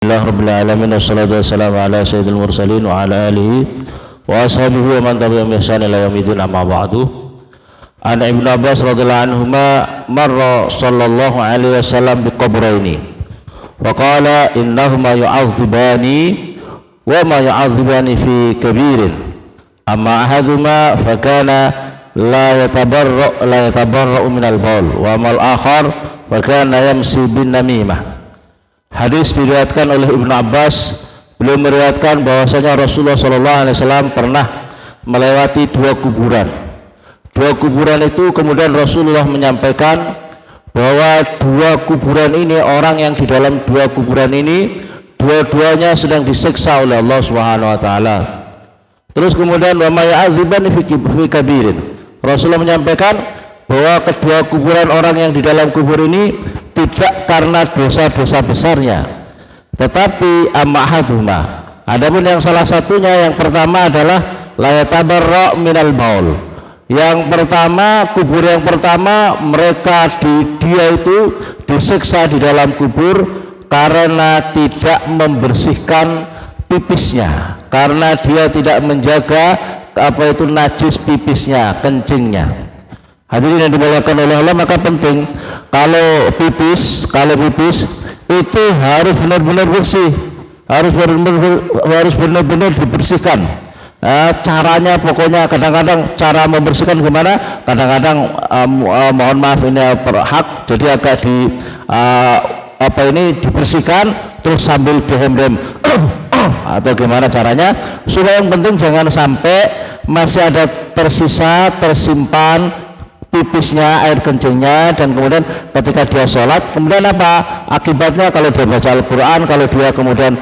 Alhamdulillahirrabbilalamin. Wassalatu wassalamu ala sayyidil mursalin wa ala alihi wa ashabihi wa man tabi'ahum bi ihsan ila yaumil amma ba'du. An Ibnu Abbas radhiyallahu anhuma marra sallallahu alaihi wasallam bi qabraini wa qala innahuma yu'adzibani wa ma yu'adzibani fi kabirin amma ahaduma fa kana la yatabarra'u min al-bawl wa amal akhar fa kana yamsi bin namimah. Hadis diriwayatkan oleh Ibnu Abbas. Beliau meriwayatkan bahwasanya Rasulullah SAW pernah melewati dua kuburan. Dua kuburan itu kemudian Rasulullah menyampaikan bahwa dua kuburan ini, orang yang di dalam dua kuburan ini dua-duanya sedang disiksa oleh Allah Subhanahu wa taala. Terus kemudian wa may ya'dzibani fi kabirin. Rasulullah menyampaikan bahwa kedua kuburan orang yang di dalam kubur ini tidak karena dosa-dosa besarnya, tetapi amahaduma. Adapun yang salah satunya, yang pertama adalah la yatabarra minal baul. Yang pertama, kubur yang pertama, dia itu disiksa di dalam kubur karena tidak membersihkan pipisnya, karena dia tidak menjaga najis pipisnya, kencingnya. Hadirin yang dimuliakan oleh Allah, maka penting kalau pipis itu harus benar-benar bersih, harus benar-benar dibersihkan. Caranya pokoknya, kadang-kadang cara membersihkan gimana? Kadang-kadang mohon maaf ini hak, jadi agak dibersihkan terus sambil dihem-hem atau gimana caranya, supaya yang penting jangan sampai masih ada tersimpan pipisnya, air kencingnya, dan kemudian ketika dia sholat, kemudian apa akibatnya? Kalau dia baca Al-Quran, kalau dia kemudian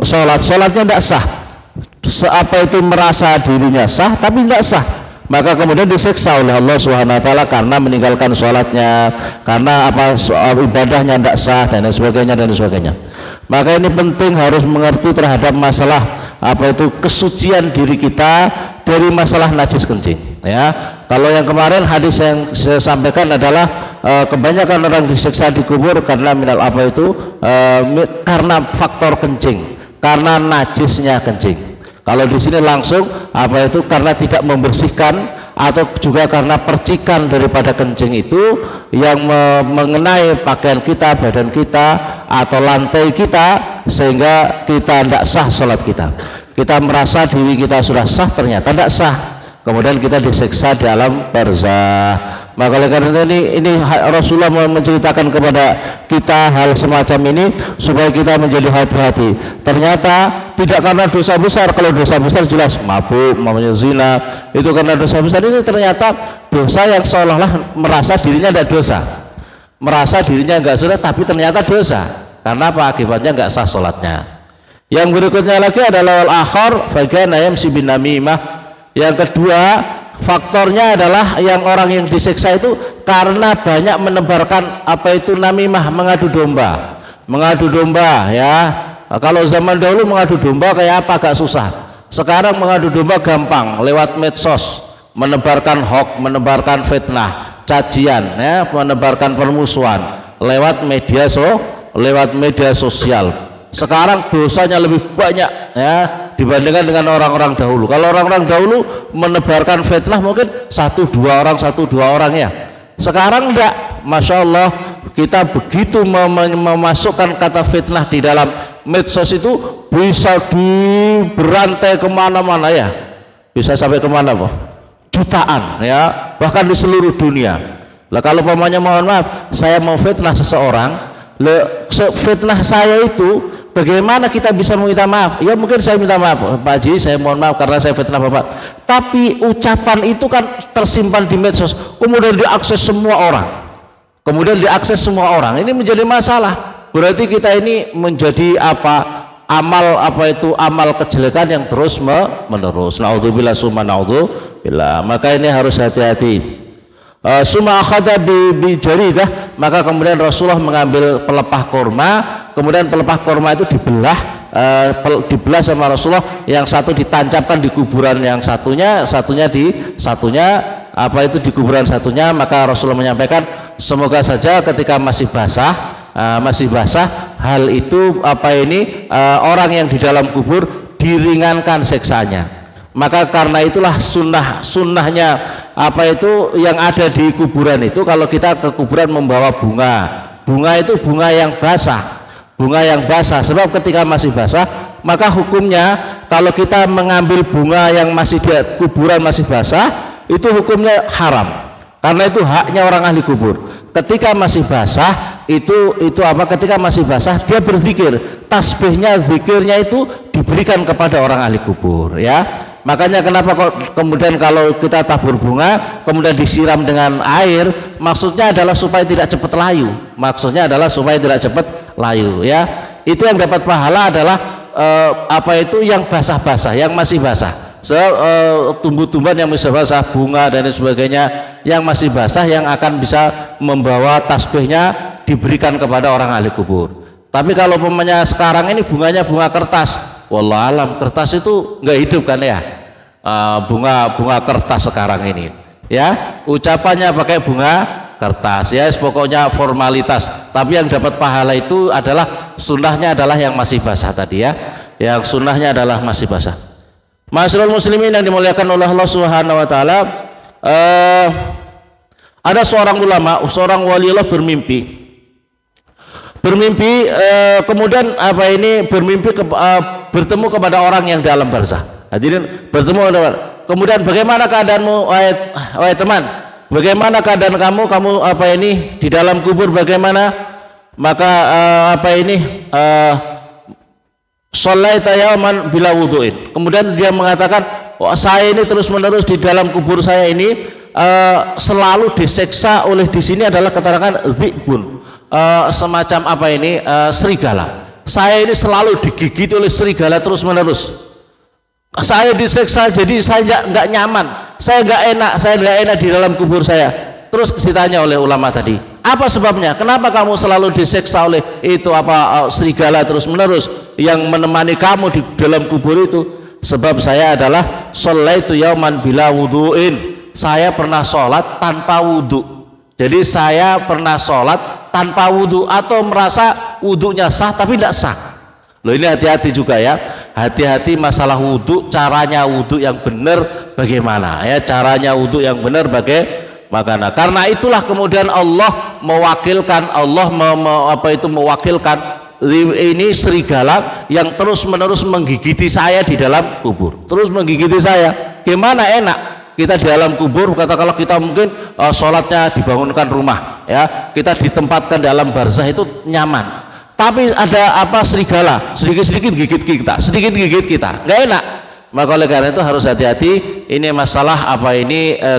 sholatnya tidak sah, merasa dirinya sah tapi tidak sah, maka kemudian disiksa oleh Allah Subhanahu wa taala karena meninggalkan sholatnya, karena ibadahnya tidak sah, dan sebagainya. Maka ini penting, harus mengerti terhadap masalah kesucian diri kita dari masalah najis kencing, ya. Kalau yang kemarin hadis yang saya sampaikan adalah kebanyakan orang disiksa di kubur karena karena faktor kencing, karena najisnya kencing. Kalau di sini langsung karena tidak membersihkan, atau juga karena percikan daripada kencing itu yang mengenai pakaian kita, badan kita, atau lantai kita, sehingga kita tidak sah sholat kita. Kita merasa diri kita sudah sah, ternyata tidak sah, kemudian kita disiksa di alam barzah. Maka oleh karena ini Rasulullah menceritakan kepada kita hal semacam ini supaya kita menjadi hati-hati. Ternyata tidak karena dosa besar. Kalau dosa besar jelas mabuk, zina, itu karena dosa besar. Ini ternyata dosa yang seolah-olah merasa dirinya tidak dosa, merasa dirinya enggak dosa, tapi ternyata dosa. Karena apa? Akibatnya enggak sah sholatnya. Yang berikutnya lagi adalah al-akhar fagana yamsi bin namimah. Yang kedua, faktornya adalah yang orang yang disiksa itu karena banyak menebarkan namimah, mengadu domba, ya. Kalau zaman dahulu mengadu domba kayak apa, agak susah. Sekarang mengadu domba gampang, lewat medsos, menebarkan hoax, menebarkan fitnah, cacian, ya, menebarkan permusuhan lewat media sosial. Sekarang dosanya lebih banyak, ya, dibandingkan dengan orang-orang dahulu. Kalau orang-orang dahulu menebarkan fitnah mungkin satu dua orang ya. Sekarang enggak, masya Allah, kita begitu memasukkan kata fitnah di dalam medsos itu bisa diberantai kemana-mana, ya, bisa sampai kemana jutaan, ya, bahkan di seluruh dunia. Lah kalau pamannya, mohon maaf, saya mau fitnah seseorang, fitnah saya itu bagaimana kita bisa meminta maaf? Ya mungkin saya minta maaf, Pak Haji, saya mohon maaf karena saya fitnah Bapak. Tapi ucapan itu kan tersimpan di medsos, kemudian diakses semua orang. Ini menjadi masalah. Berarti kita ini menjadi amal kejelekan yang terus menerus. Naudzubillah summa naudzubillah. Maka ini harus hati-hati. Summa akhadha bi jaridah, maka kemudian Rasulullah mengambil pelepah kurma, kemudian pelepah kurma itu dibelah sama Rasulullah, yang satu ditancapkan di kuburan yang satunya di kuburan satunya. Maka Rasulullah menyampaikan, semoga saja ketika masih basah hal itu orang yang di dalam kubur diringankan siksanya. Maka karena itulah sunnahnya yang ada di kuburan itu, kalau kita ke kuburan membawa bunga itu bunga yang basah, sebab ketika masih basah maka hukumnya kalau kita mengambil bunga yang masih di kuburan masih basah itu hukumnya haram, karena itu haknya orang ahli kubur. Ketika masih basah ketika masih basah dia berzikir, tasbihnya, zikirnya itu diberikan kepada orang ahli kubur, ya. Makanya kenapa kemudian kalau kita tabur bunga kemudian disiram dengan air, maksudnya adalah supaya tidak cepat layu, ya. Itu yang dapat pahala adalah yang basah-basah, yang masih basah. Tumbuh-tumbuhan yang masih basah, bunga dan sebagainya yang masih basah, yang akan bisa membawa tasbihnya diberikan kepada orang ahli kubur. Tapi kalau umpamanya sekarang ini bunganya bunga kertas, wallahualam, kertas itu nggak hidup kan ya, bunga kertas sekarang ini, ya, ucapannya pakai bunga kertas, ya, pokoknya formalitas. Tapi yang dapat pahala itu adalah sunnahnya adalah yang masih basah tadi, ya, yang sunnahnya adalah masih basah. Ma'asyiral muslimin yang dimuliakan oleh Allah Subhanahu wa taala, ada seorang ulama, seorang waliullah bermimpi kemudian bertemu kepada orang yang dalam barzah. Hadirin, bertemu kemudian bagaimana keadaanmu wahai teman, bagaimana keadaan kamu di dalam kubur bagaimana? Maka sholaita yauman bila wudu'in. Kemudian dia mengatakan, saya ini terus menerus di dalam kubur saya ini selalu diseksa oleh, di sini adalah keterangan dzibun, semacam serigala. Saya ini selalu digigit oleh serigala terus menerus. Saya diseksa, jadi saya nggak nyaman, saya nggak enak di dalam kubur saya. Terus ditanya oleh ulama tadi, apa sebabnya? Kenapa kamu selalu diseksa oleh serigala terus menerus yang menemani kamu di dalam kubur itu? Sebab saya adalah sholaitu yauman bila wudu'in. Saya pernah sholat tanpa wudu. Jadi saya pernah sholat tanpa wudu, atau merasa wudunya sah tapi tidak sah. Loh, ini hati-hati juga, ya, hati-hati masalah wudu. Caranya wudu yang benar bagaimana, ya, caranya wudu yang benar bagaimana. Karena itulah kemudian Allah mewakilkan ini serigala yang terus menerus menggigiti saya di dalam kubur, terus menggigiti saya. Gimana enak kita di dalam kubur, katakanlah kita mungkin sholatnya dibangunkan rumah, ya, kita ditempatkan dalam barzah itu nyaman, tapi ada serigala sedikit-sedikit gigit kita, nggak enak. Maka oleh karena itu harus hati-hati. Ini masalah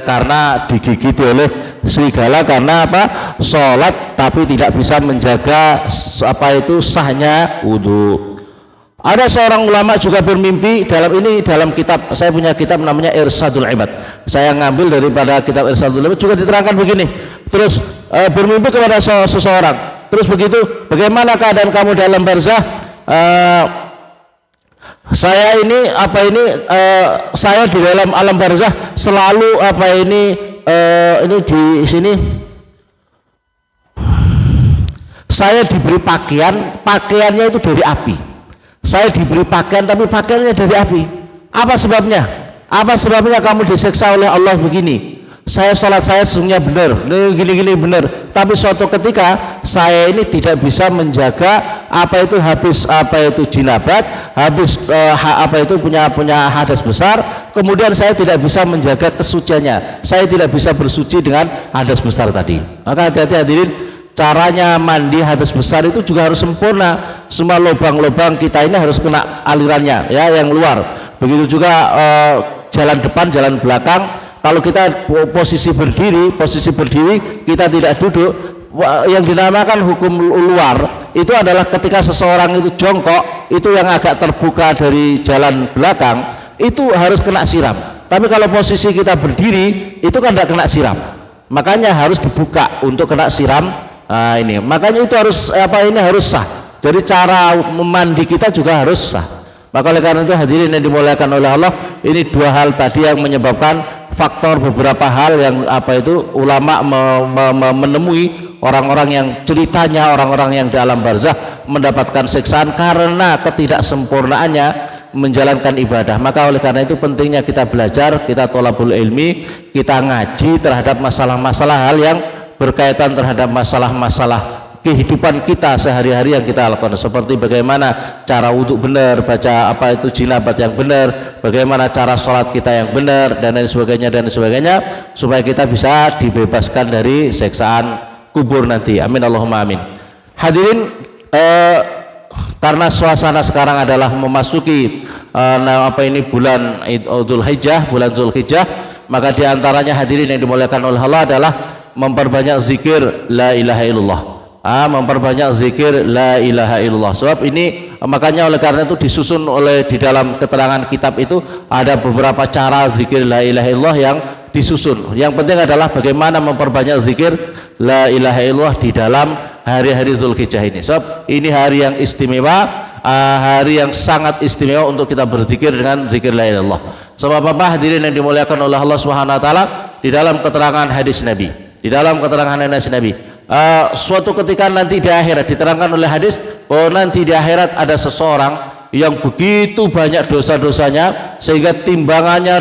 karena digigiti oleh serigala, karena sholat tapi tidak bisa menjaga sahnya wudhu. Ada seorang ulama juga bermimpi, dalam kitab, saya punya kitab namanya Irsadul Ibad, saya ngambil daripada kitab Irsadul Ibad, juga diterangkan begini. Terus bermimpi kepada seseorang, terus begitu, bagaimana keadaan kamu dalam barzah? Saya saya di dalam alam barzah selalu ini di sini saya diberi pakaiannya itu dari api. Saya diberi pakaian tapi pakaiannya dari api. Apa sebabnya? Apa sebabnya kamu diseksa oleh Allah begini? Saya sholat saya sesungguhnya benar, gini benar. Tapi suatu ketika saya ini tidak bisa menjaga habis jinabat, habis punya hadas besar. Kemudian saya tidak bisa menjaga kesuciannya. Saya tidak bisa bersuci dengan hadas besar tadi. Maka hati-hati hadirin. Caranya mandi hadas besar itu juga harus sempurna. Semua lubang-lubang kita ini harus kena alirannya, ya, yang luar. Begitu juga jalan depan, jalan belakang. Kalau kita posisi berdiri kita tidak duduk. Yang dinamakan hukum luar itu adalah ketika seseorang itu jongkok, itu yang agak terbuka dari jalan belakang itu harus kena siram. Tapi kalau posisi kita berdiri itu kan tidak kena siram. Makanya harus dibuka untuk kena siram. Ini makanya itu harus harus sah. Jadi cara memandi kita juga harus sah. Maka oleh karena itu hadirin yang dimuliakan oleh Allah, ini dua hal tadi yang menyebabkan faktor beberapa hal yang ulama menemui orang-orang yang ceritanya orang-orang yang dalam barzah mendapatkan siksaan karena ketidaksempurnaannya menjalankan ibadah. Maka oleh karena itu pentingnya kita belajar, kita thalabul ilmi, kita ngaji terhadap masalah-masalah hal yang berkaitan terhadap masalah-masalah kehidupan kita sehari-hari yang kita lakukan, seperti bagaimana cara wudhu benar, baca apa itu jinabat yang benar, bagaimana cara sholat kita yang benar, dan lain sebagainya, supaya kita bisa dibebaskan dari siksaan kubur nanti. Amin Allahumma amin. Hadirin, karena suasana sekarang adalah memasuki bulan Dzulhijjah, bulan Dzulhijjah, maka diantaranya hadirin yang dimuliakan oleh Allah adalah memperbanyak zikir la ilaha illallah. Memperbanyak zikir la ilaha illallah. Sebab ini, makanya oleh karena itu disusun oleh di dalam keterangan kitab itu ada beberapa cara zikir la ilaha illallah yang disusun. Yang penting adalah bagaimana memperbanyak zikir la ilaha illallah di dalam hari-hari Dzulhijjah ini. Sebab ini hari yang istimewa, hari yang sangat istimewa untuk kita berzikir dengan zikir la ilaha illallah. Sebab apa hadirin yang dimuliakan oleh Allah Subhanahu wa taala, di dalam keterangan hadis Nabi, suatu ketika nanti di akhirat diterangkan oleh hadis bahwa nanti di akhirat ada seseorang yang begitu banyak dosa-dosanya sehingga timbangannya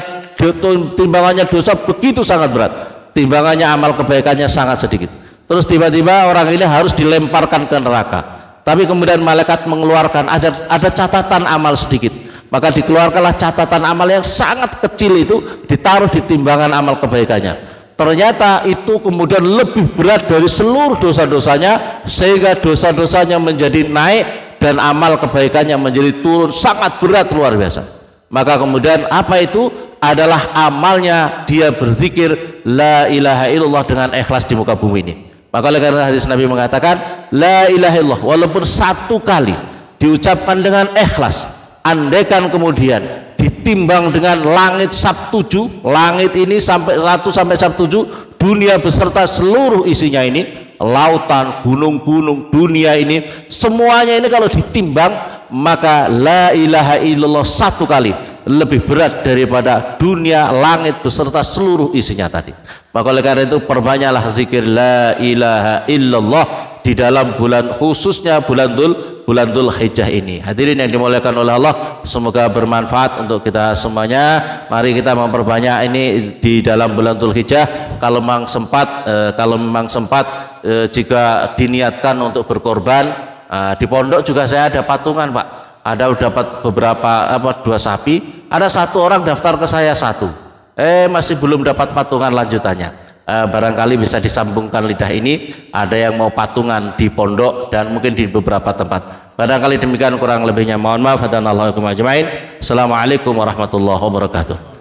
dosa begitu sangat berat, timbangannya amal kebaikannya sangat sedikit. Terus tiba-tiba orang ini harus dilemparkan ke neraka, tapi kemudian malaikat mengeluarkan ada catatan amal sedikit, maka dikeluarkanlah catatan amal yang sangat kecil itu ditaruh di timbangan amal kebaikannya. Ternyata itu kemudian lebih berat dari seluruh dosa-dosanya, sehingga dosa-dosanya menjadi naik dan amal kebaikannya menjadi turun sangat berat, luar biasa. Maka kemudian apa itu? Adalah amalnya dia berzikir la ilaha illallah dengan ikhlas di muka bumi ini. Maka oleh karena hadis Nabi mengatakan la ilaha illallah walaupun satu kali diucapkan dengan ikhlas, andaikan kemudian ditimbang dengan langit sab 7, langit ini sampai 1 sampai sab 7, dunia beserta seluruh isinya ini, lautan, gunung-gunung, dunia ini semuanya ini kalau ditimbang, maka la ilaha illallah satu kali lebih berat daripada dunia, langit beserta seluruh isinya tadi. Maka oleh karena itu perbanyaklah zikir la ilaha illallah di dalam bulan, khususnya bulan Dzulhijjah ini. Hadirin yang dimuliakan oleh Allah, semoga bermanfaat untuk kita semuanya. Mari kita memperbanyak ini di dalam bulan Dzulhijjah. Kalau memang sempat, jika diniatkan untuk berkorban, di pondok juga saya ada patungan, Pak. Ada dapat beberapa 2 sapi. Ada 1 orang daftar ke saya 1. Masih belum dapat patungan lanjutannya. Barangkali bisa disambungkan lidah ini, ada yang mau patungan di pondok dan mungkin di beberapa tempat. Barangkali demikian, kurang lebihnya mohon maaf. Hadanallahu ajmain. Assalamualaikum warahmatullahi wabarakatuh.